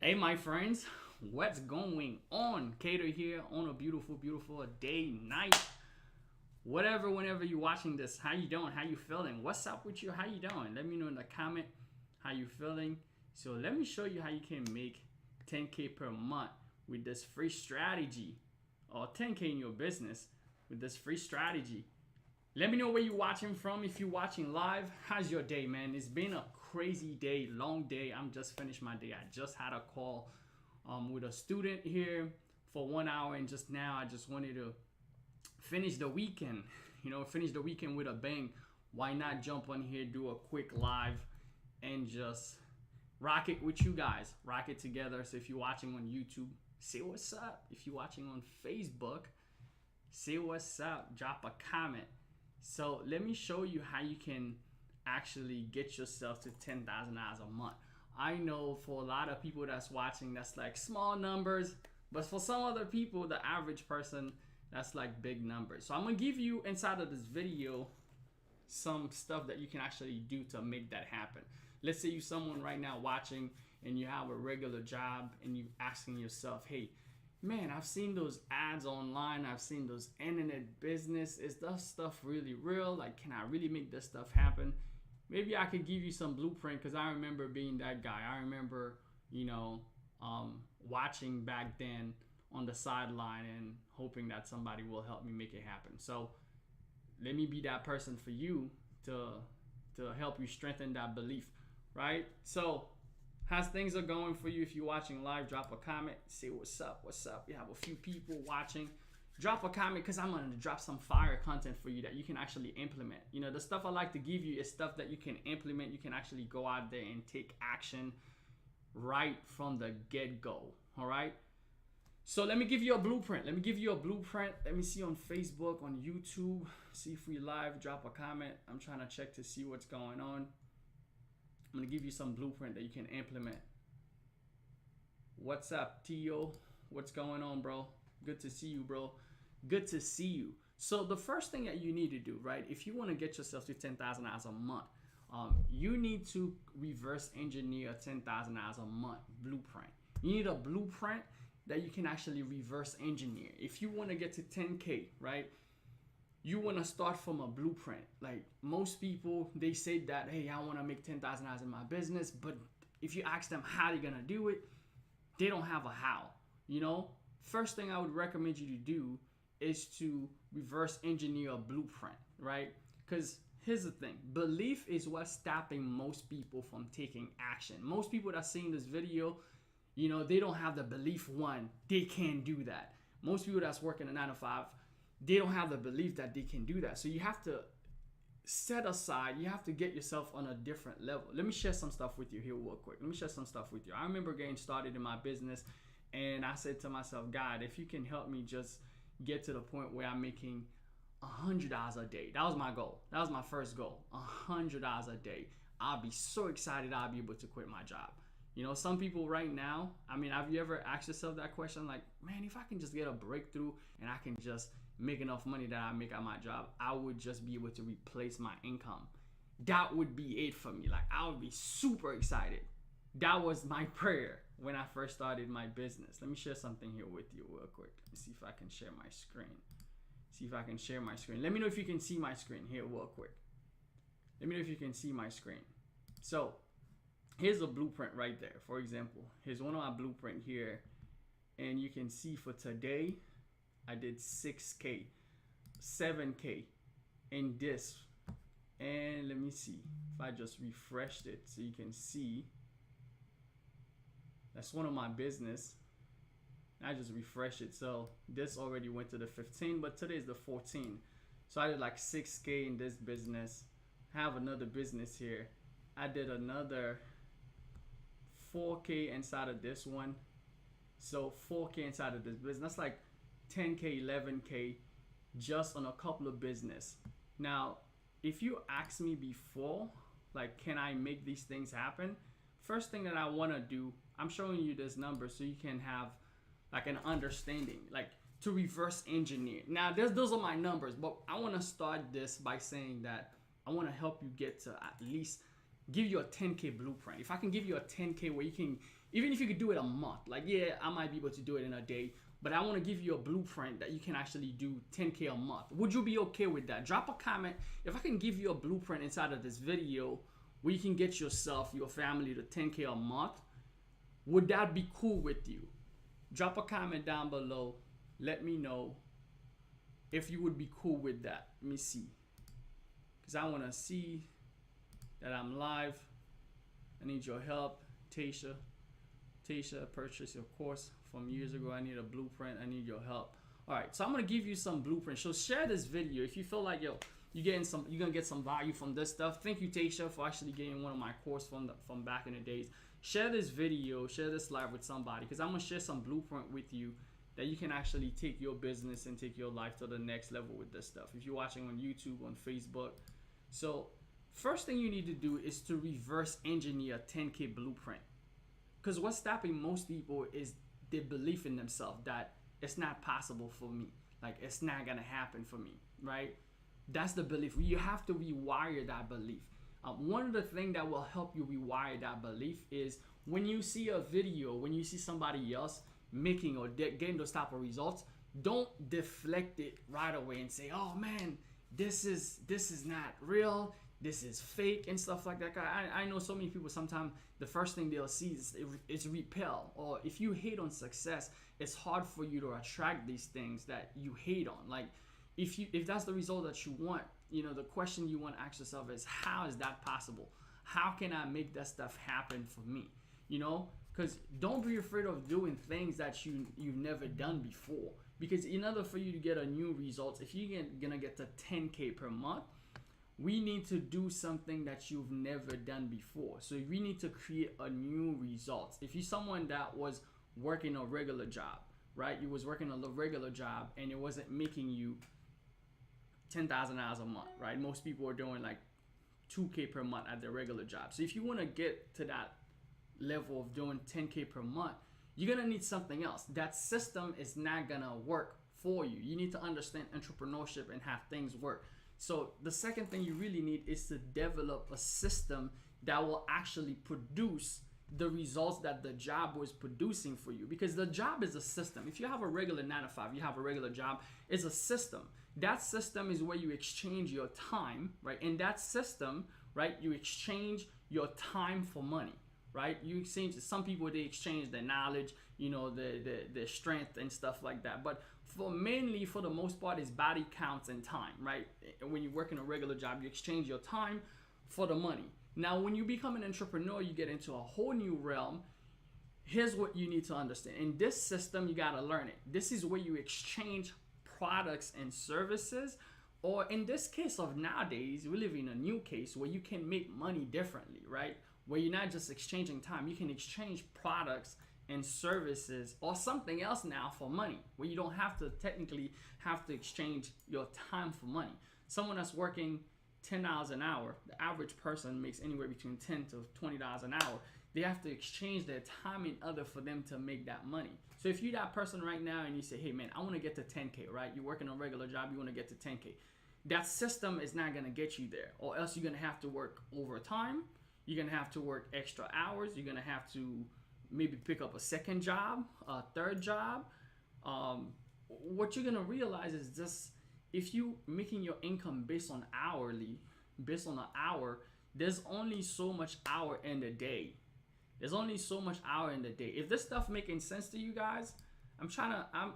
Hey, my friends, what's going on? Cater here on a beautiful, beautiful day, night, whatever, whenever you're watching this. How you doing? How you feeling? What's up with you? How you doing? Let me know in the comment how you feeling. So let me show you how you can make 10K per month with this free strategy, or 10K in your business with this free strategy. Let me know where you're watching from. If you're watching live, how's your day, man? It's been a crazy day, long day. I'm just finished my day. I just had a call with a student here for 1 hour, and just now I just wanted to finish the weekend. Finish the weekend with a bang. Why not jump on here, do a quick live, and just rock it with you guys. Rock it together. So if you're watching on YouTube, say what's up. If you're watching on Facebook, say what's up. Drop a comment. So let me show you how you can actually get yourself to $10,000 a month. I know for a lot of people that's watching, that's like small numbers, but for some other people, the average person, that's like big numbers. So I'm gonna give you inside of this video some stuff that you can actually do to make that happen. Let's say you're someone right now watching and you have a regular job and you're asking yourself, hey, man, I've seen those ads online. I've seen those internet business. Is that stuff really real? Like, can I really make this stuff happen? Maybe I could give you some blueprint because I remember being that guy. I remember, watching back then on the sideline and hoping that somebody will help me make it happen. So let me be that person for you to help you strengthen that belief, right? So how's things are going for you? If you're watching live, drop a comment, say what's up, what's up. We have a few people watching. Drop a comment because I'm going to drop some fire content for you that you can actually implement. The stuff I like to give you is stuff that you can implement. You can actually go out there and take action right from the get-go, all right? So let me give you a blueprint. Let me see on Facebook, on YouTube. See if we live. Drop a comment. I'm trying to check to see what's going on. I'm going to give you some blueprint that you can implement. What's up, Tio? What's going on, bro? Good to see you, bro. Good to see you. So the first thing that you need to do, right, if you want to get yourself to $10,000 a month, you need to reverse engineer $10,000 a month blueprint. You need a blueprint that you can actually reverse engineer. If you want to get to 10K, right, you want to start from a blueprint. Like most people, they say that, hey, I want to make $10,000 in my business, but if you ask them how they're going to do it, they don't have a how. First thing I would recommend you to do is to reverse engineer a blueprint, right? Because here's the thing, belief is what's stopping most people from taking action. Most people that see this video, they don't have the belief, one, they can do that. Most people that's working a 9 to 5, they don't have the belief that they can do that. So you have to set aside, you have to get yourself on a different level. Let me share some stuff with you here real quick. I remember getting started in my business and I said to myself, God, if you can help me just get to the point where I'm making $100 a day. That was my goal. That was my first goal. $100 a day. I'll be so excited I'll be able to quit my job. Some people right now, have you ever asked yourself that question? Like, man, if I can just get a breakthrough and I can just make enough money that I make at my job, I would just be able to replace my income. That would be it for me. Like, I would be super excited. That was my prayer when I first started my business. Let me share something here with you real quick. Let me see if I can share my screen. Let me know if you can see my screen here real quick. So here's a blueprint right there. For example, here's one of my blueprint here. And you can see for today, I did 6K, 7K in this. And let me see if I just refreshed it so you can see. That's one of my business. I just refreshed it. So this already went to the 15, but today is the 14. So I did like 6K in this business. I have another business here. I did another 4K inside of this one. So 4K inside of this business. That's like 10K, 11K just on a couple of business. Now, if you ask me before, like, can I make these things happen? First thing that I want to do, I'm showing you this number so you can have like an understanding, like to reverse engineer. Now, those are my numbers, but I want to start this by saying that I want to help you get to at least give you a 10K blueprint. If I can give you a 10K where you can, even if you could do it a month, like, yeah, I might be able to do it in a day, but I want to give you a blueprint that you can actually do 10K a month. Would you be okay with that? Drop a comment. If I can give you a blueprint inside of this video where you can get yourself, your family to 10K a month, would that be cool with you? Drop a comment down below. Let me know if you would be cool with that. Let me see. Because I want to see that I'm live. I need your help. Tasha purchased your course from years ago. I need a blueprint. I need your help. All right, so I'm gonna give you some blueprints. So share this video if you feel like, yo, you're gonna get some value from this stuff. Thank you, Tasha, for actually getting one of my course from back in the days. Share this video, share this live with somebody, because I'm gonna share some blueprint with you that you can actually take your business and take your life to the next level with this stuff. If you're watching on YouTube, on Facebook. So first thing you need to do is to reverse engineer a 10K blueprint. Because what's stopping most people is their belief in themselves that it's not possible for me. Like, it's not gonna happen for me, right? That's the belief. You have to rewire that belief. One of the things that will help you rewire that belief is when you see a video, when you see somebody else making or getting those type of results, don't deflect it right away and say, oh man, this is not real, this is fake and stuff like that. I know so many people, sometimes the first thing they'll see is repel. Or if you hate on success, it's hard for you to attract these things that you hate on. Like, if that's the result that you want, you know, the question you want to ask yourself is, how is that possible? How can I make that stuff happen for me? You know, because don't be afraid of doing things that you've never done before. Because in order for you to get a new result, if you're gonna get to 10K per month, we need to do something that you've never done before. So we need to create a new result. If you're someone that was working a regular job, right? You was working a regular job and it wasn't making you $10,000 a month, right? Most people are doing like 2K per month at their regular job. So if you want to get to that level of doing 10K per month, you're gonna need something else. That system is not gonna work for you. You need to understand entrepreneurship and how things work. So the second thing you really need is to develop a system that will actually produce the results that the job was producing for you. Because the job is a system. If you have a regular 9 to 5, you have a regular job, it's a system. That system is where you exchange your time, right? In that system, right, you exchange your time for money, right? You exchange, some people, they exchange their knowledge, you know, their strength and stuff like that. But for the most part, it's body counts and time, right? When you work in a regular job, you exchange your time for the money. Now, when you become an entrepreneur, you get into a whole new realm. Here's what you need to understand. In this system, you got to learn it. This is where you exchange products and services, or in this case of nowadays, we live in a new case where you can make money differently, right? Where you're not just exchanging time, you can exchange products and services or something else now for money, where you don't have to technically have to exchange your time for money. Someone that's working $10 an hour, the average person makes anywhere between $10 to $20 an hour. They have to exchange their time in order for them to make that money. So if you're that person right now and you say, hey man, I want to get to 10K, right? You're working a regular job, you want to get to 10K. That system is not going to get you there, or else you're going to have to work overtime. You're going to have to work extra hours. You're going to have to maybe pick up a second job, a third job. What you're going to realize is just, if you making your income based on hourly, based on an hour, there's only so much hour in the day. There's only so much hour in the day. If this stuff making sense to you guys, I'm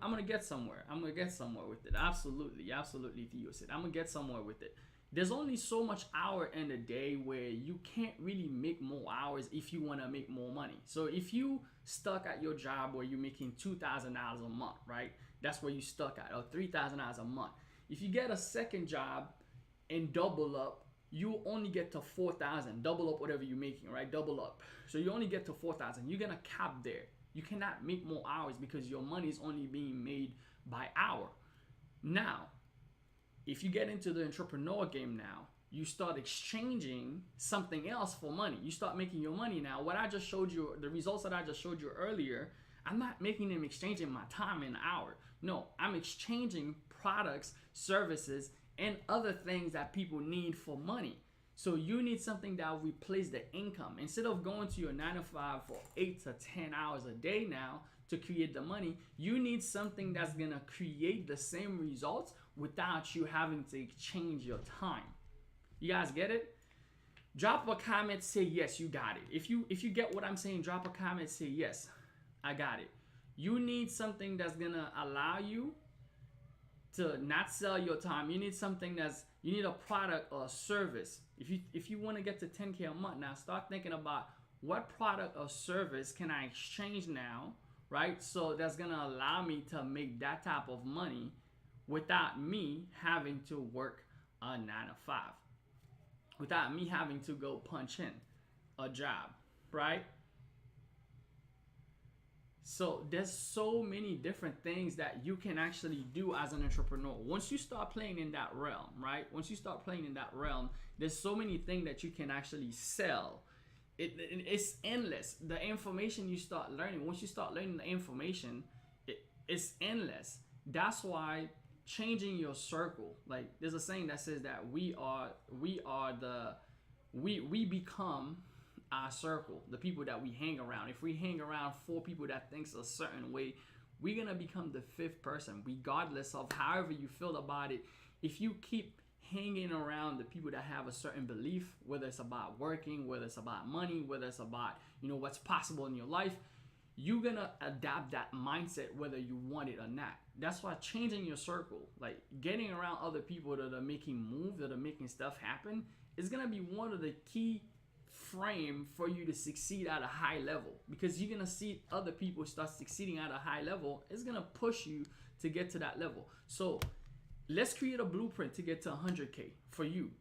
gonna get somewhere. I'm gonna get somewhere with it. Absolutely, Theo said. I'm gonna get somewhere with it. There's only so much hour in the day where you can't really make more hours if you wanna make more money. So if you stuck at your job where you're making $2,000 a month, right? That's where you stuck at, or $3,000 a month. If you get a second job and double up, you only get to 4,000. Double up whatever you're making, right? Double up. So you only get to 4,000. You're gonna cap there. You cannot make more hours because your money is only being made by hour. Now, if you get into the entrepreneur game now, you start exchanging something else for money. You start making your money now. What I just showed you, the results that I just showed you earlier, I'm not making them exchanging my time in an hour. No, I'm exchanging products, services, and other things that people need for money. So you need something that will replace the income. Instead of going to your 9 to 5 for 8 to 10 hours a day now to create the money, you need something that's gonna create the same results without you having to change your time. You guys get it? Drop a comment, say yes, you got it. If you get what I'm saying, drop a comment, say yes, I got it. You need something that's gonna allow you to not sell your time. You need something you need a product or a service. If you want to get to 10K a month now, start thinking about what product or service can I exchange now, right? So that's gonna allow me to make that type of money without me having to work a 9 to 5, without me having to go punch in a job, right? So there's so many different things that you can actually do as an entrepreneur. Once you start playing in that realm, right? Once you start playing in that realm, there's so many things that you can actually sell. It's endless. The information you start learning, once you start learning the information, it's endless. That's why changing your circle, like there's a saying that says that we become our circle, the people that we hang around. If we hang around 4 people that thinks a certain way, we're gonna become the 5th person, regardless of however you feel about it. If you keep hanging around the people that have a certain belief, whether it's about working, whether it's about money, whether it's about what's possible in your life, you're gonna adapt that mindset whether you want it or not. That's why changing your circle, like getting around other people that are making moves, that are making stuff happen, is gonna be one of the key frame for you to succeed at a high level, because you're gonna see other people start succeeding at a high level. It's gonna push you to get to that level. So let's create a blueprint to get to 100K for you.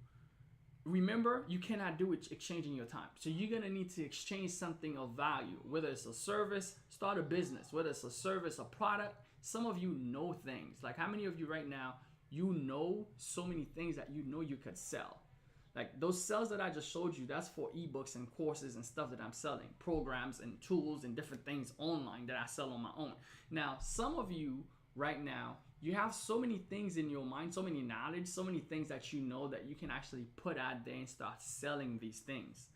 Remember, you cannot do it exchanging your time. So you're gonna need to exchange something of value, whether it's a service, start a business, whether it's a service, a product. Some of you know things. Like, how many of you right now, you know so many things that you could sell? Like those sales that I just showed you, that's for ebooks and courses and stuff that I'm selling, programs and tools and different things online that I sell on my own. Now, some of you right now, you have so many things in your mind, so many knowledge, so many things that you know that you can actually put out there and start selling these things.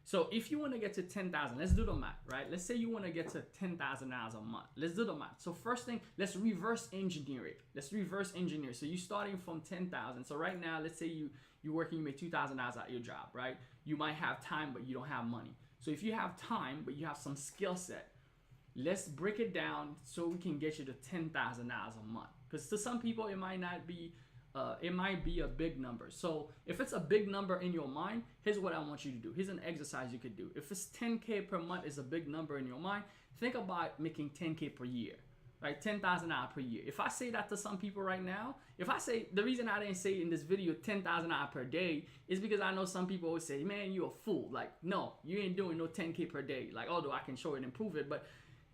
So if you want to get to 10,000, let's do the math, right? Let's say you want to get to $10,000 a month. Let's do the math. So first thing, let's reverse engineer it. Let's reverse engineer. So you're starting from 10,000. So right now, let's say you're working, you make $2,000 at your job, right? You might have time, but you don't have money. So if you have time, but you have some skill set, let's break it down so we can get you to $10,000 a month. Because to some people, it might not be, it might be a big number. So if it's a big number in your mind, here's what I want you to do. Here's an exercise you could do. If it's 10K per month is a big number in your mind, think about making 10K per year, right? $10,000 per year. If I say that to some people right now, if I say, the reason I didn't say in this video $10,000 per day is because I know some people always say, man, you're a fool. Like, no, you ain't doing no 10K per day. Like, although I can show it and prove it, but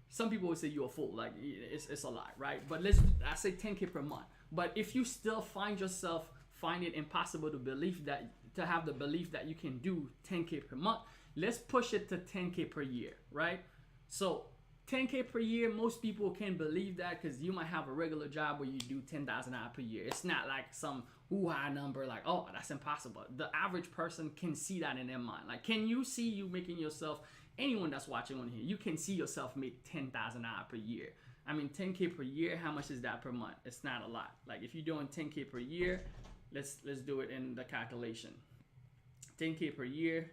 some people will say you're a fool, like it's a lie, right? But I say 10K per month. But if you still find yourself find it impossible to have the belief that you can do 10K per month, let's push it to 10K per year, right? So 10K per year, most people can believe that because you might have a regular job where you do $10,000 per year. It's not like some hoo-ha number like, oh, that's impossible. The average person can see that in their mind. Like, can you see you making yourself, anyone that's watching on here, you can see yourself make $10,000 per year. I mean, 10K per year, how much is that per month? It's not a lot. Like, if you're doing 10K per year, let's do it in the calculation. 10K per year,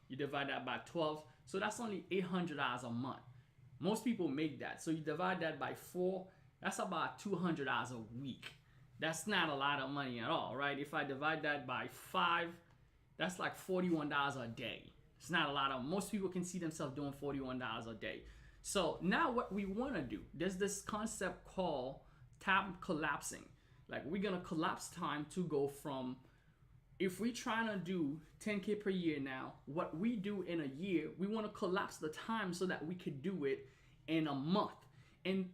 you divide that by 12, so that's only $800 a month. Most people make that. So you divide that by 4, that's about $200 a week. That's not a lot of money at all, right? If I divide that by 5, that's like $41 a day. It's not a lot of, most people can see themselves doing $41 a day. So now what we want to do, there's this concept called time collapsing. Like, we're going to collapse time to go from, if we're trying to do 10K per year now, what we do in a year, we want to collapse the time so that we could do it in a month. And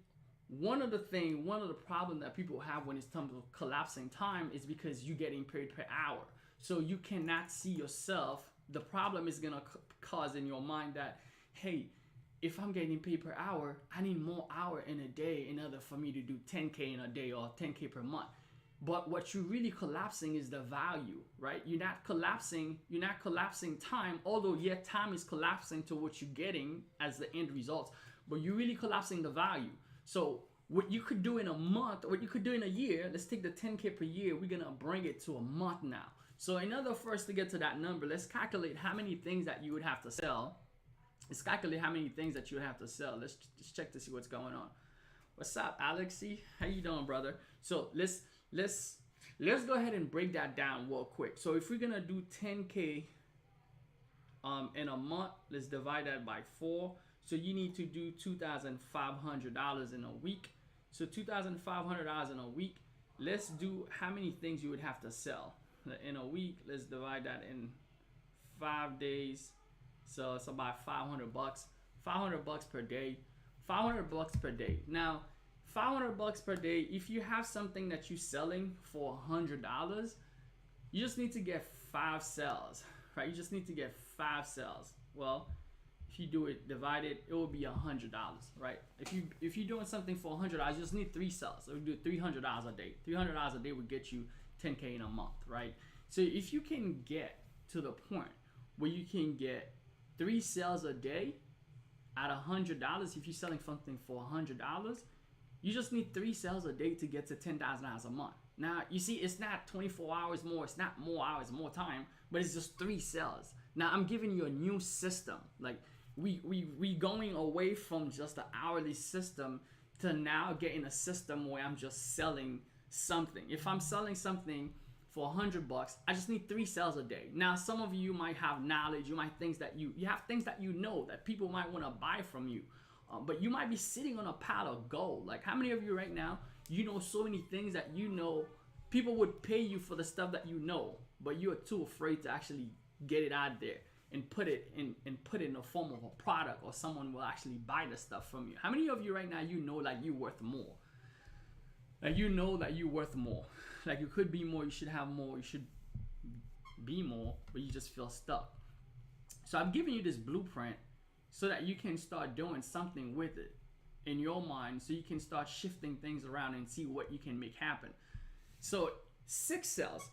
one of the problems that people have when it's time to collapsing time is because you're getting paid per hour. So you cannot see yourself. The problem is going to cause in your mind that, hey, if I'm getting paid per hour, I need more hour in a day in order for me to do 10K in a day or 10K per month. But what you're really collapsing is the value, right? You're not collapsing time, although yeah, time is collapsing to what you're getting as the end result, but you're really collapsing the value. So what you could do in a month, what you could do in a year, let's take the 10K per year, we're gonna bring it to a month now. So in order for us to get to that number, let's calculate how many things that you would have to sell. Let's calculate how many things that you would have to sell. Let's just check to see what's going on. What's up, Alexi? How you doing, brother? So let's go ahead and break that down real quick. So if we're gonna do 10K in a month, let's divide that by 4. So you need to do $2,500 in a week. So $2,500 in a week. Let's do how many things you would have to sell in a week. Let's divide that in 5 days. So it's about $500. $500 per day. $500 per day. Now, $500 per day. If you have something that you're selling for $100, you just need to get 5 sales, right? You just need to get 5 sales. Well, if you do it divided, it will be $100, right? If you're doing something for $100, you just need 3 sales. So we do $300 a day. $300 a day would get you 10K in a month, right? So if you can get to the point where you can get 3 sales a day at $100, if you're selling something for $100, you just need 3 sales a day to get to $10,000 a month. Now, you see, it's not 24 hours more, it's not more hours, more time, but it's just 3 sales. Now, I'm giving you a new system. Like, we going away from just the hourly system to now getting a system where I'm just selling something. If I'm selling something for $100, I just need 3 sales a day. Now, some of you might have knowledge, you might think that you have things that you know that people might want to buy from you, but you might be sitting on a pile of gold. Like, how many of you right now, you know so many things that you know people would pay you for the stuff that you know, but you are too afraid to actually get it out there and put it in the form of a product, or someone will actually buy the stuff from you. How many of you right now, you know, like, you're worth more? Like, you know that you're worth more. Like, you could be more, you should have more, you should be more, but you just feel stuck. So I'm giving you this blueprint so that you can start doing something with it in your mind, so you can start shifting things around and see what you can make happen. So 6 sales.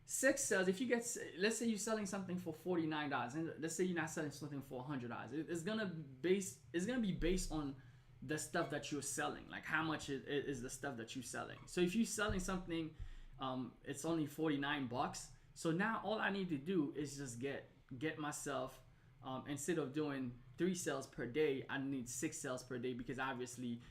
6 sales, if you get, let's say you're selling something for $49, and let's say you're not selling something for $100. It's gonna be based on the stuff that you're selling, like how much is the stuff that you're selling. So if you're selling something, it's only $49. So now all I need to do is just get myself, instead of doing 3 sales per day, I need 6 sales per day, because obviously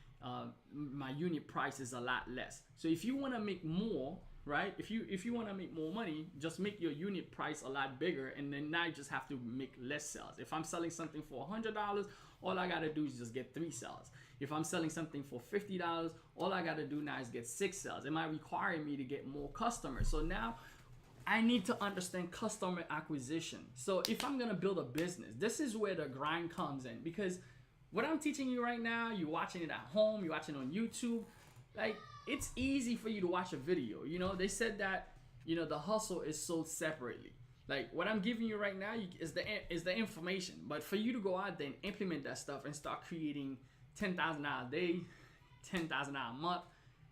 my unit price is a lot less. So if you want to make more, right? If you want to make more money, just make your unit price a lot bigger, and then now you just have to make less sales. If I'm selling something for $100, all I gotta do is just get 3 sales. If I'm selling something for $50, all I gotta do now is get 6 sales. It might require me to get more customers. So now I need to understand customer acquisition. So if I'm gonna build a business, this is where the grind comes in, because what I'm teaching you right now, you're watching it at home, you're watching it on YouTube, like, it's easy for you to watch a video. You know, they said that, you know, the hustle is sold separately. Like, what I'm giving you right now is the information, but for you to go out there and implement that stuff and start creating $10,000 a day, $10,000 a month,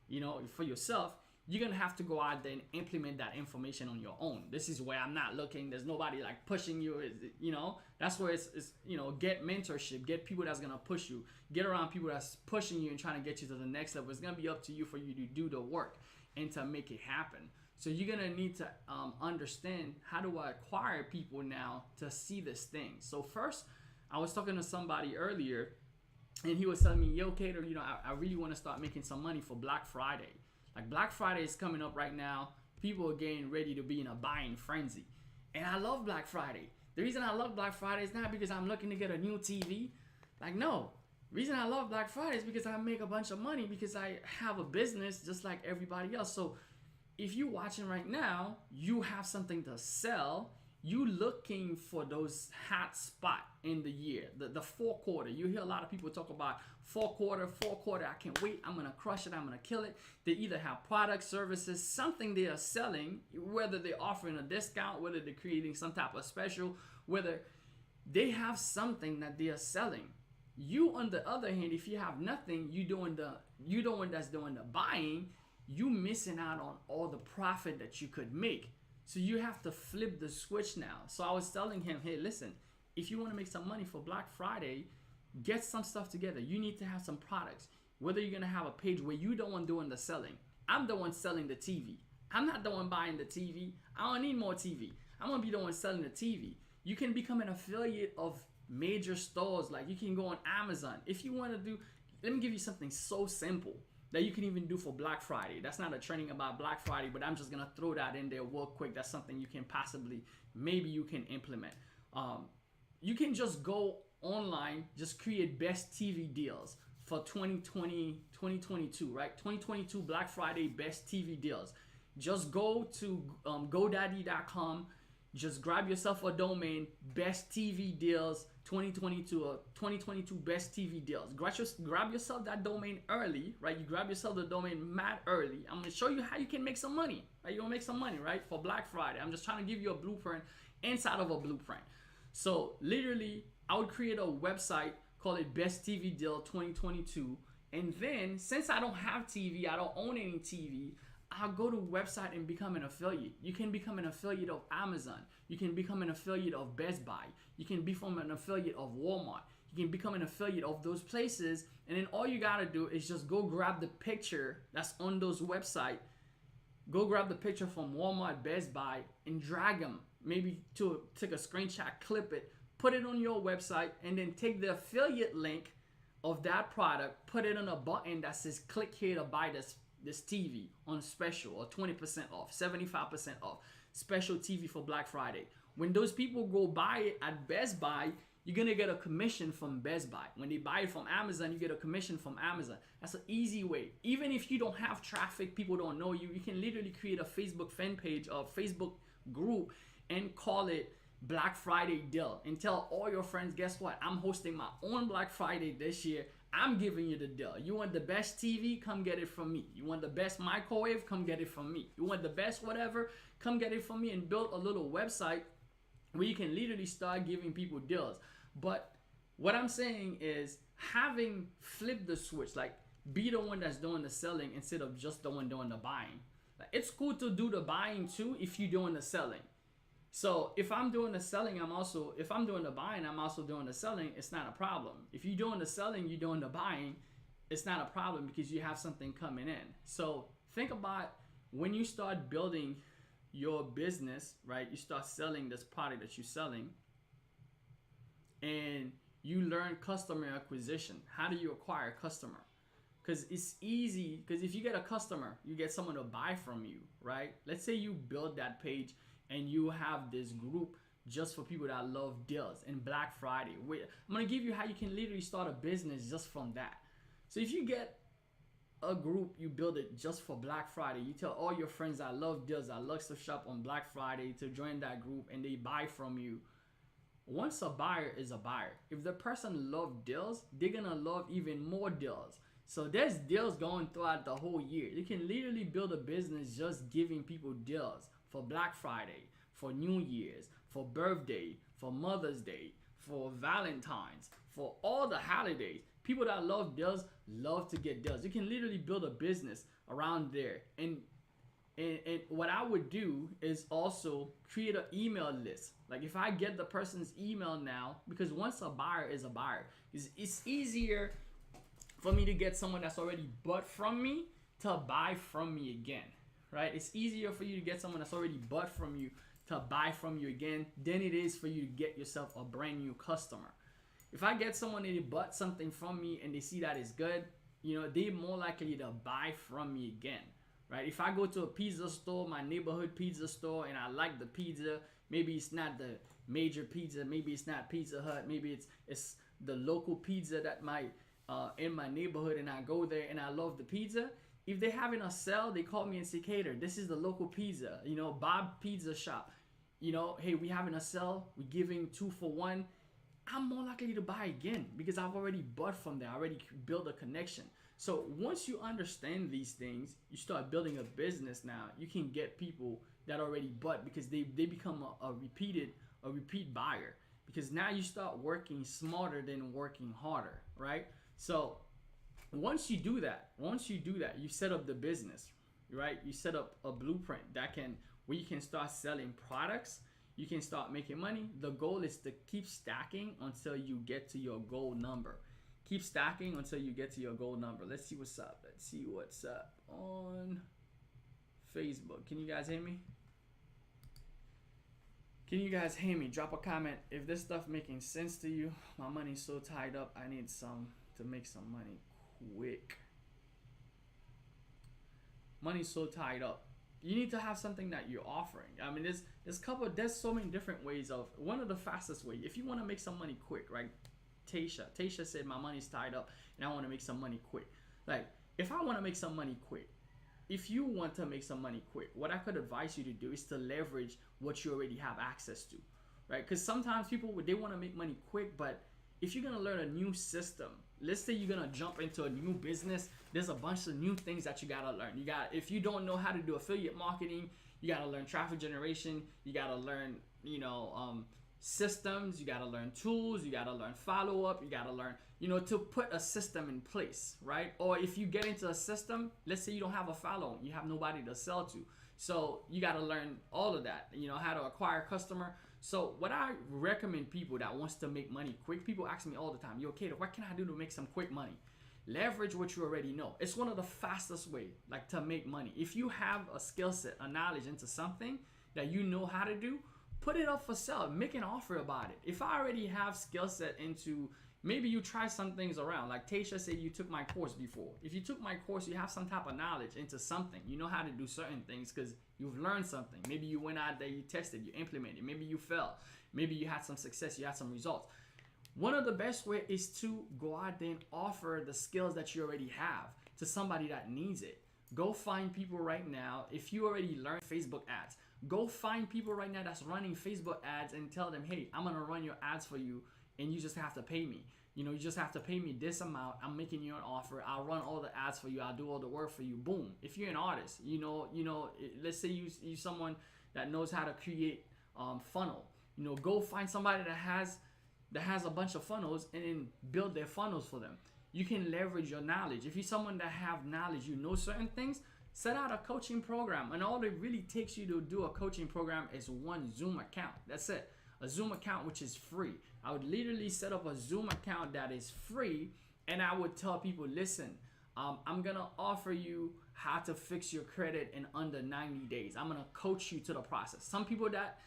you know, for yourself, you're gonna have to go out there and implement that information on your own. This is where I'm not looking. There's nobody like pushing you. You know, that's where it's you know, get mentorship, get people that's gonna push you, get around people that's pushing you and trying to get you to the next level. It's gonna be up to you for you to do the work and to make it happen. So you're gonna need to understand, how do I acquire people now to see this thing. So first, I was talking to somebody earlier, and he was telling me, yo, Cater, you know, I really want to start making some money for Black Friday. Like, Black Friday is coming up right now. People are getting ready to be in a buying frenzy. And I love Black Friday. The reason I love Black Friday is not because I'm looking to get a new TV. Like, no. The reason I love Black Friday is because I make a bunch of money, because I have a business just like everybody else. So if you're watching right now, you have something to sell. You looking for those hot spot in the year, the fourth quarter. You hear a lot of people talk about fourth quarter, I can't wait, I'm gonna crush it, I'm gonna kill it. They either have products, services, something they are selling, whether they're offering a discount, whether they're creating some type of special, whether they have something that they are selling. You, on the other hand, if you have nothing, you the one that's doing the buying, you missing out on all the profit that you could make. So you have to flip the switch now. So I was telling him, hey, listen, if you want to make some money for Black Friday, get some stuff together. You need to have some products. Whether you're gonna have a page where you the one doing the selling, I'm the one selling the TV. I'm not the one buying the TV. I don't need more TV. I'm gonna be the one selling the TV. You can become an affiliate of major stores. Like you can go on Amazon. If you want to do, let me give you something so simple that you can even do for Black Friday. That's not a training about Black Friday, but I'm just gonna throw that in there real quick. That's something you can possibly, maybe you can implement. You can just go online, just create best TV deals for 2020, 2022, right? 2022 Black Friday best TV deals. Just go to GoDaddy.com. Just grab yourself a domain, best TV deals 2022 or 2022 best TV deals. Grab yourself that domain early, right? You grab yourself the domain mad early. I'm gonna show you how you can make some money. Right? You're gonna make some money, right? For Black Friday. I'm just trying to give you a blueprint inside of a blueprint. So literally, I would create a website, call it Best TV Deal 2022. And then since I don't have TV, I don't own any TV, I'll go to a website and become an affiliate. You can become an affiliate of Amazon. You can become an affiliate of Best Buy. You can become an affiliate of Walmart. You can become an affiliate of those places. And then all you gotta do is just go grab the picture that's on those websites. Go grab the picture from Walmart, Best Buy, and drag them. Maybe take a screenshot, clip it, put it on your website, and then take the affiliate link of that product, put it on a button that says click here to buy this TV on special, or 20% off, 75% off, special TV for Black Friday. When those people go buy it at Best Buy, you're gonna get a commission from Best Buy. When they buy it from Amazon, you get a commission from Amazon. That's an easy way. Even if you don't have traffic, people don't know you, you can literally create a Facebook fan page or Facebook group and call it Black Friday deal and tell all your friends, guess what? I'm hosting my own Black Friday this year. I'm giving you the deal. You want the best TV? Come get it from me. You want the best microwave? Come get it from me. You want the best whatever? Come get it from me, and build a little website where you can literally start giving people deals. But what I'm saying is having flipped the switch, like be the one that's doing the selling instead of just the one doing the buying. Like, it's cool to do the buying too if you're doing the selling. So if I'm doing the selling, if I'm doing the buying, I'm also doing the selling, it's not a problem. If you're doing the selling, you're doing the buying, it's not a problem because you have something coming in. So think about when you start building your business, right? You start selling this product that you're selling, and you learn customer acquisition. How do you acquire a customer? Because it's easy, because if you get a customer, you get someone to buy from you, right? Let's say you build that page and you have this group just for people that love deals and Black Friday. I'm gonna give you how you can literally start a business just from that. So if you get a group, you build it just for Black Friday. You tell all your friends that love deals, that love to shop on Black Friday, to join that group, and they buy from you. Once a buyer is a buyer, if the person loves deals, they're gonna love even more deals. So there's deals going throughout the whole year. You can literally build a business just giving people deals for Black Friday, for New Year's, for birthday, for Mother's Day, for Valentine's, for all the holidays. People that love deals love to get deals. You can literally build a business around there. And what I would do is also create an email list. Like if I get the person's email now, because once a buyer is a buyer, it's easier for me to get someone that's already bought from me to buy from me again, right? It's easier for you to get someone that's already bought from you to buy from you again than it is for you to get yourself a brand new customer. If I get someone that bought something from me and they see that it's good, they're more likely to buy from me again, right? If I go to a pizza store, my neighborhood pizza store, and I like the pizza, maybe it's not the major pizza, maybe it's not Pizza Hut, maybe it's the local pizza that in my neighborhood, and I go there and I love the pizza. If they're having a sale, they call me and say, Cater, this is the local pizza, Bob Pizza Shop. Hey, we having a sale, we're giving 2 for 1. I'm more likely to buy again because I've already bought from there. I already built a connection. So once you understand these things, you start building a business now. You can get people that already bought because they become a repeat buyer, because now you start working smarter than working harder, right? So once you do that, you set up the business. right? You set up a blueprint that can where you can start selling products. You can start making money. The goal is to keep stacking until you get to your goal number. Keep stacking until you get to your goal number. Let's see what's up. Let's see what's up on Facebook. Can you guys hear me? Can you guys hear me? Drop a comment if this stuff making sense to you. My money's so tied up. I need some to make some money quick. Money's so tied up. You need to have something that you're offering. I mean, there's so many different ways of. One of the fastest ways, if you want to make some money quick, right? Tasha said my money's tied up and I want to make some money quick. Like, if I want to make some money quick, if you want to make some money quick, what I could advise you to do is to leverage what you already have access to, right? Because sometimes people, they want to make money quick, but if you're going to learn a new system, let's say you're going to jump into a new business, there's a bunch of new things that you got to learn. If you don't know how to do affiliate marketing, you got to learn traffic generation, you got to learn, systems, you got to learn tools, you got to learn follow-up, you got to learn, to put a system in place, right? Or if you get into a system, let's say you don't have a follow, you have nobody to sell to. So you got to learn all of that, how to acquire a customer. So what I recommend people that wants to make money quick, people ask me all the time, yo, Kato, what can I do to make some quick money? Leverage what you already know. It's one of the fastest way, like, to make money. If you have a skill set, a knowledge into something that you know how to do, put it up for sale. Make an offer about it. If I already have skill set into, maybe you try some things around. Like Tasha said, you took my course before. If you took my course, you have some type of knowledge into something. You know how to do certain things because you've learned something. Maybe you went out there, you tested, you implemented. Maybe you failed. Maybe you had some success, you had some results. One of the best way is to go out there and offer the skills that you already have to somebody that needs it. Go find people right now. If you already learned Facebook ads, go find people right now that's running Facebook ads and tell them, hey, I'm going to run your ads for you and you just have to pay me. You just have to pay me this amount. I'm making you an offer. I'll run all the ads for you. I'll do all the work for you. Boom. If you're an artist, let's say you someone that knows how to create funnel. Go find somebody that has a bunch of funnels and then build their funnels for them. You can leverage your knowledge. If you're someone that have knowledge, certain things, set out a coaching program. And all it really takes you to do a coaching program is one Zoom account. That's it. A Zoom account, which is free. I would literally set up a Zoom account that is free. And I would tell people, listen, I'm going to offer you how to fix your credit in under 90 days. I'm going to coach you to the process. Some people that,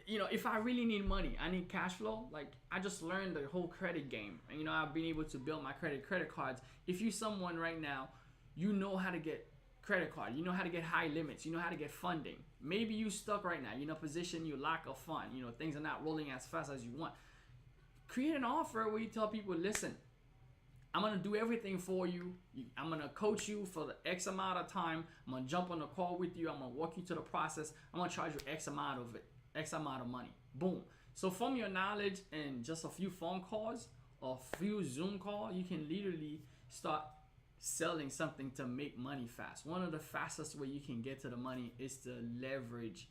if I really need money, I need cash flow. Like, I just learned the whole credit game. And, I've been able to build my credit cards. If you're someone right now, you know how to get credit card, you know how to get high limits, you know how to get funding. Maybe you stuck right now, you're in a position you lack of fund, things are not rolling as fast as you want. Create an offer where you tell people, listen, I'm going to do everything for you. I'm going to coach you for the X amount of time. I'm going to jump on the call with you. I'm going to walk you to the process. I'm going to charge you X amount of money. Boom. So from your knowledge and just a few phone calls or a few Zoom calls, you can literally start selling something to make money fast. One of the fastest way you can get to the money is to leverage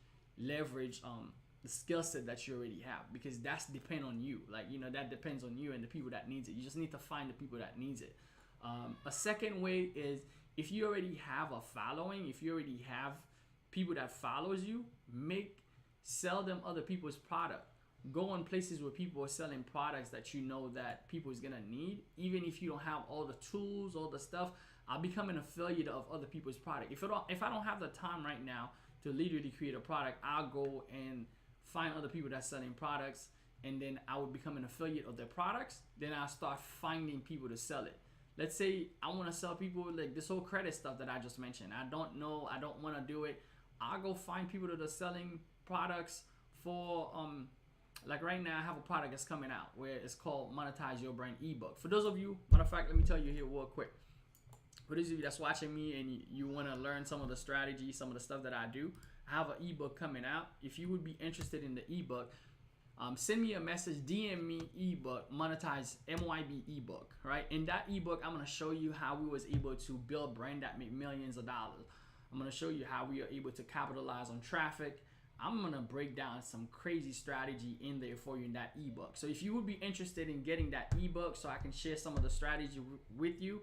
the skill set that you already have, because that's depend on you. Like, that depends on you and the people that needs it. You just need to find the people that needs it. A second way is, if you already have a following, if you already have people that follows you, sell them other people's product. Go on places where people are selling products that that people is gonna need. Even if you don't have all the tools, all the stuff, I'll become an affiliate of other people's product. If I don't have the time right now to literally create a product, I'll go and find other people that's selling products, and then I would become an affiliate of their products. Then I'll start finding people to sell it. Let's say I want to sell people like this whole credit stuff that I just mentioned. I don't know, I don't want to do it. I'll go find people that are selling products for like right now I have a product that's coming out where it's called Monetize Your Brand ebook. For those of you, matter of fact, let me tell you here real quick. For those of you that's watching me and you want to learn some of the strategy, some of the stuff that I do, I have an ebook coming out. If you would be interested in the ebook, send me a message, DM me ebook, Monetize MYB ebook, right? In that ebook, I'm going to show you how we was able to build brand that make millions of dollars. I'm going to show you how we are able to capitalize on traffic. I'm going to break down some crazy strategy in there for you in that ebook. So if you would be interested in getting that ebook so I can share some of the strategy with you,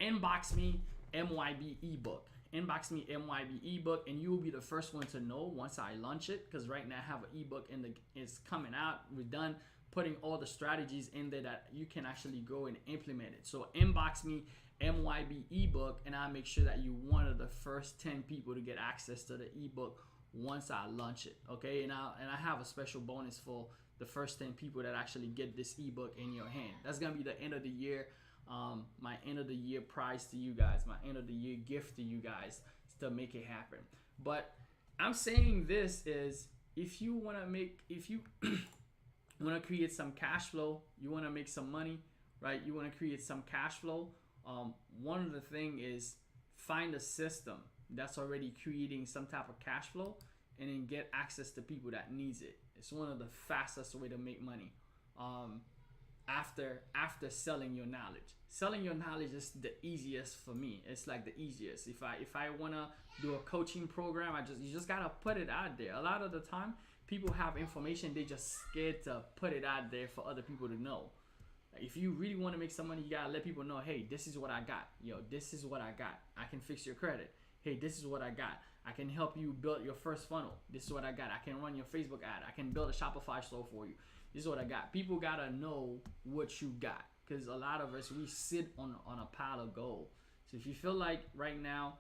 inbox me MYB ebook. Inbox me MYB ebook, and you will be the first one to know once I launch it. Because right now I have an ebook it's coming out. We're done putting all the strategies in there that you can actually go and implement it. So inbox me MYB ebook, and I'll make sure that you're one of the first 10 people to get access to the ebook once I launch it. Okay, and I have a special bonus for the first 10 people that actually get this ebook in your hand. That's gonna be the end of the year. My end of the year prize to you guys, my end of the year gift to you guys to make it happen. But I'm saying this is, if you want to create some cash flow, you want to make some money, right? You want to create some cash flow. One of the thing is find a system that's already creating some type of cash flow, and then get access to people that needs it. It's one of the fastest way to make money. After selling your knowledge. Selling your knowledge is the easiest for me. It's like the easiest. If I wanna do a coaching program, you just gotta put it out there. A lot of the time, people have information, they just scared to put it out there for other people to know. If you really want to make some money, you gotta let people know, hey, this is what I got. Yo, this is what I got. I can fix your credit. Hey, this is what I got. I can help you build your first funnel. This is what I got. I can run your Facebook ad. I can build a Shopify store for you. This is what I got. People gotta know what you got, because a lot of us, we sit on a pile of gold. So if you feel like right now,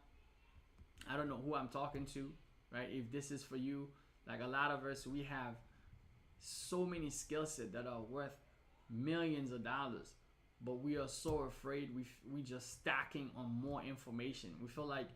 I don't know who I'm talking to, right? If this is for you, like a lot of us, we have so many skill sets that are worth millions of dollars, but we are so afraid. We just stacking on more information. We feel like,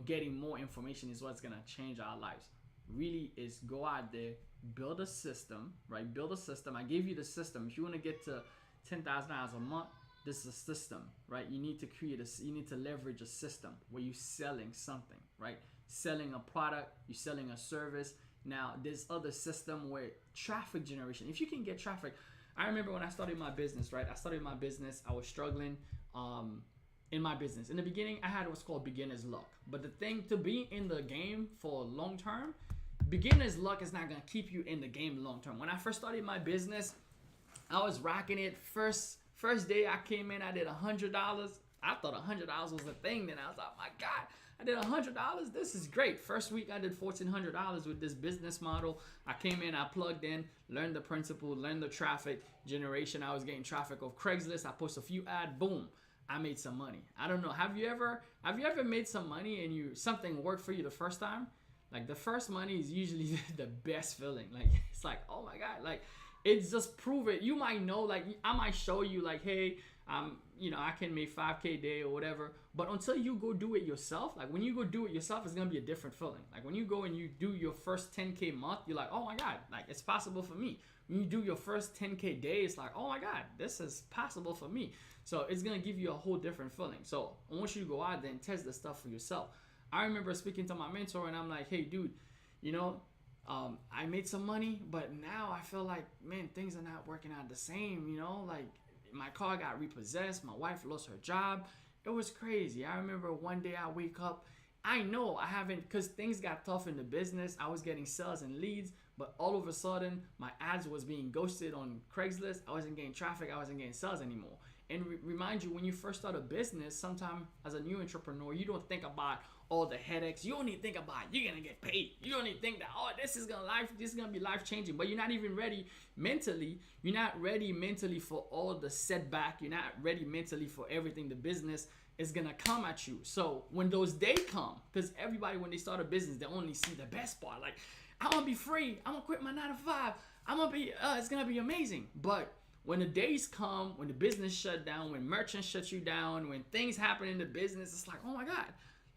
getting more information is what's gonna change our lives. Really is go out there, build a system, right? Build a system. I gave you the system. If you want to get to $10,000 a month, this is a system, right? You need to leverage a system where you're selling something, right? Selling a product, you're selling a service. Now, there's other system where traffic generation. If you can get traffic, I remember when I started my business, right? I was struggling in my business. In the beginning, I had what's called beginner's luck. But the thing, to be in the game for long term, beginner's luck is not gonna keep you in the game long term. When I first started my business, I was rocking it. First day I came in, I did $100. I thought $100 was a thing. Then I was like, oh my God, I did $100. This is great. First week I did $1,400 with this business model. I came in, I plugged in, learned the principle, learned the traffic generation. I was getting traffic off Craigslist. I post a few ads, boom, I made some money. I don't know. Have you ever made some money and something worked for you the first time? Like, the first money is usually the best feeling. Like, it's like, oh my God, like, it's just prove it. You might know, like, I might show you, like, hey, I can make 5K a day or whatever. But until you go do it yourself, like, when you go do it yourself, it's gonna be a different feeling. Like, when you go and you do your first 10K month, you're like, oh my God, like, it's possible for me. When you do your first 10K day, it's like, oh my God, this is possible for me. So it's gonna give you a whole different feeling. So I want you to go out there and test the stuff for yourself. I remember speaking to my mentor, and I'm like, hey, dude, I made some money, but now I feel like, man, things are not working out the same, like, my car got repossessed, my wife lost her job. It was crazy. I remember one day I wake up, I know I haven't, because things got tough in the business. I was getting sales and leads, but all of a sudden, my ads was being ghosted on Craigslist. I wasn't getting traffic. I wasn't getting sales anymore. And remind you, when you first start a business, sometimes as a new entrepreneur, you don't think about all the headaches. You only think about you're gonna get paid. You only think that, oh, this is gonna be life changing. But you're not even ready mentally. You're not ready mentally for all the setback. You're not ready mentally for everything the business is gonna come at you. So when those days come, because everybody, when they start a business, they only see the best part. Like, I'm gonna be free. I'm gonna quit my 9 to 5. I'm gonna be. It's gonna be amazing. But when the days come, when the business shut down, when merchants shut you down, when things happen in the business, it's like, oh my God,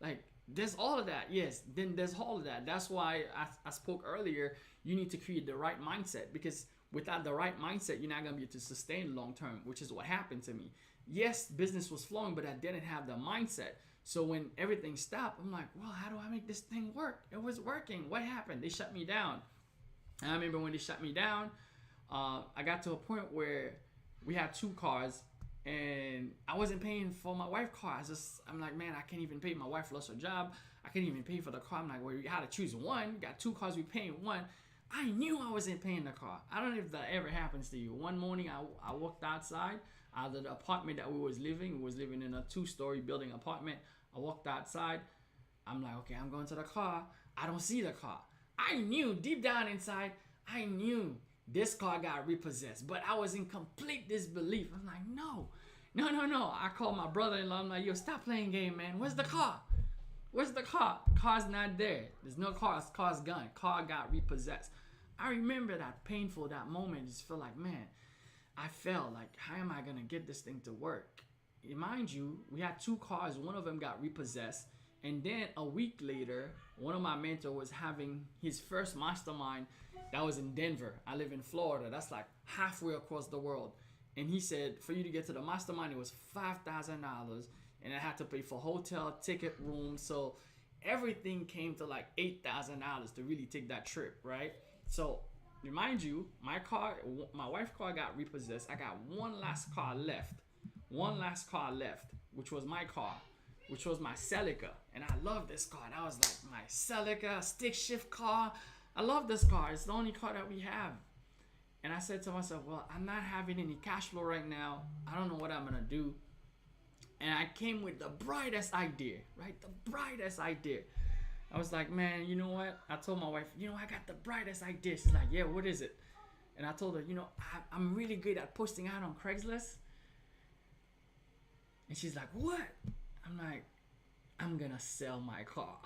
like, there's all of that. Yes, then there's all of that. That's why I spoke earlier, you need to create the right mindset, because without the right mindset, you're not going to be able to sustain long term, which is what happened to me. Yes, business was flowing, but I didn't have the mindset. So when everything stopped, I'm like, well, how do I make this thing work? It was working. What happened? They shut me down. And I remember when they shut me down, I got to a point where we had 2 cars, and I wasn't paying for my wife's car. I'm like, man, I can't even pay. My wife lost her job. I can't even pay for the car. I'm like, well, you got to choose one. You got 2 cars, we paying one. I knew I wasn't paying the car. I don't know if that ever happens to you. One morning, I walked outside out of the apartment that we was living in a 2-story building apartment. I walked outside. I'm like, okay, I'm going to the car. I don't see the car. I knew deep down inside, I knew this car got repossessed, but I was in complete disbelief. I'm like, no. I called my brother-in-law. I'm like, yo, stop playing game, man. Where's the car? Where's the car? Car's not there. There's no car. Car's gone. Car got repossessed. I remember that painful, that moment. Just feel like, man, I felt like, how am I going to get this thing to work? Mind you, we had 2 cars. One of them got repossessed. And then a week later, one of my mentors was having his first mastermind that was in Denver. I live in Florida. That's like halfway across the world. And he said, for you to get to the mastermind, it was $5,000. And I had to pay for hotel, ticket, room. So everything came to like $8,000 to really take that trip, right? So remind you, my wife's car got repossessed. I got one last car left, which was my car, which was my Celica. And I love this car. That was like my Celica stick shift car. I love this car. It's the only car that we have. And I said to myself, well, I'm not having any cash flow right now. I don't know what I'm going to do. And I came with the brightest idea, right? The brightest idea. I was like, man, you know what? I told my wife, you know, I got the brightest idea. She's like, yeah, what is it? And I told her, you know, I'm really good at posting out on Craigslist. And she's like, what? I'm like, I'm gonna sell my car.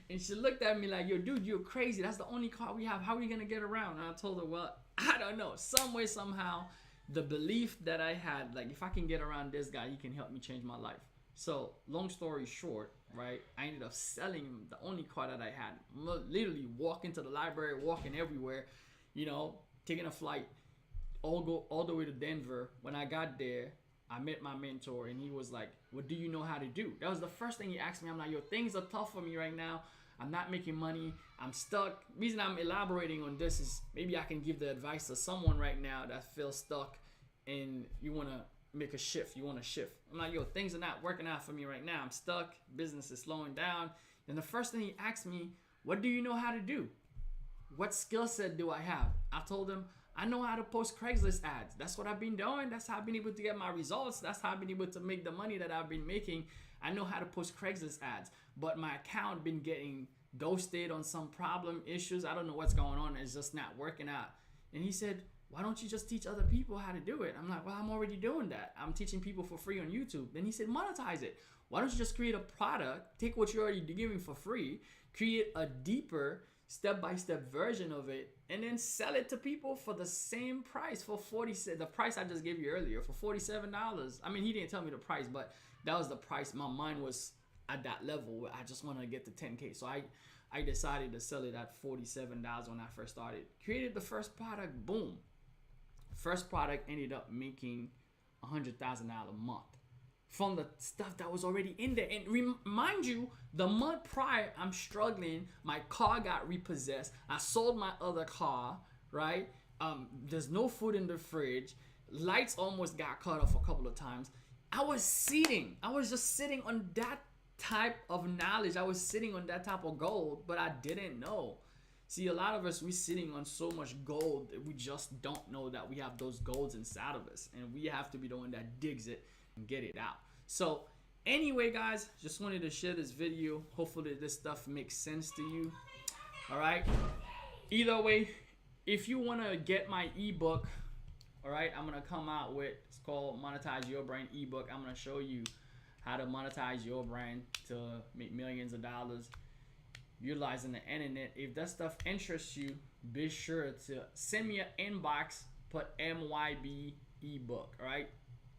And she looked at me like, yo, dude, you're crazy. That's the only car we have. How are we gonna get around? And I told her, well, I don't know. Some way, somehow, the belief that I had, like, if I can get around this guy, he can help me change my life. So, long story short, right, I ended up selling the only car that I had. Literally walking to the library, walking everywhere, you know, taking a flight, all the way to Denver. When I got there, I met my mentor, and he was like, what do you know how to do? That was the first thing he asked me. I'm like, yo, things are tough for me right now. I'm not making money. I'm stuck. The reason I'm elaborating on this is maybe I can give the advice to someone right now that feels stuck and you want to make a shift. You want to shift. I'm like, yo, things are not working out for me right now. I'm stuck. Business is slowing down. And the first thing he asked me, what do you know how to do? What skill set do I have? I told him, I know how to post Craigslist ads. That's what I've been doing. That's how I've been able to get my results. That's how I've been able to make the money that I've been making. I know how to post Craigslist ads, but my account been getting ghosted on some problem issues. I don't know what's going on. It's just not working out. And he said, why don't you just teach other people how to do it? I'm like, well, I'm already doing that. I'm teaching people for free on YouTube. Then he said, monetize it. Why don't you just create a product, take what you're already giving for free, create a deeper step-by-step version of it, and then sell it to people for the same price, for the price I just gave you earlier, for $47. I mean, he didn't tell me the price, but that was the price. My mind was at that level where I just wanted to get to 10K. So I decided to sell it at $47 when I first started. Created the first product, boom. First product ended up making $100,000 a month from the stuff that was already in there. And remind you, the month prior, I'm struggling. My car got repossessed. I sold my other car, right? There's no food in the fridge. Lights almost got cut off a couple of times. I was just sitting on that type of knowledge. I was sitting on that type of gold, but I didn't know. See, a lot of us, we're sitting on so much gold that we just don't know that we have those golds inside of us. And we have to be the one that digs it and get it out. So anyway, guys, just wanted to share this video. Hopefully this stuff makes sense to you. All right. Either way, if you want to get my ebook, all right, I'm going to come out with, it's called Monetize Your Brand ebook. I'm going to show you how to monetize your brand to make millions of dollars utilizing the internet. If that stuff interests you, be sure to send me an inbox, put MYB ebook, all right?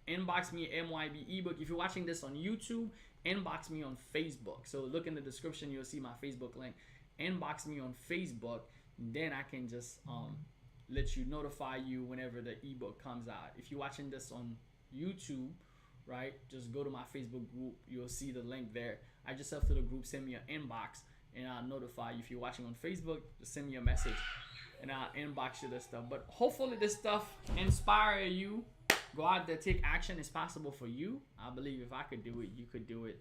Inbox me MYB ebook. If you're watching this on YouTube, inbox me on Facebook. So look in the description, you'll see my Facebook link. Inbox me on Facebook, then I can just let you notify you whenever the ebook comes out. If you're watching this on YouTube, right, just go to my Facebook group. You'll see the link there. Add yourself to the group, send me an inbox, and I'll notify you. If you're watching on Facebook, just send me a message and I'll inbox you this stuff. But hopefully this stuff inspire you. Go out there, take action. It's possible for you. I believe if I could do it, you could do it.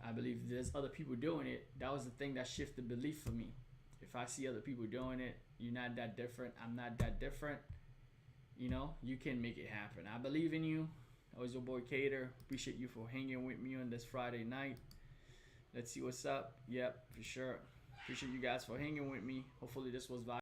I believe there's other people doing it. That was the thing that shifted belief for me. If I see other people doing it, you're not that different. I'm not that different. You know, you can make it happen. I believe in you. That was your boy Cater. Appreciate you for hanging with me on this Friday night. Let's see what's up. Yep, for sure. Appreciate you guys for hanging with me. Hopefully this was valuable.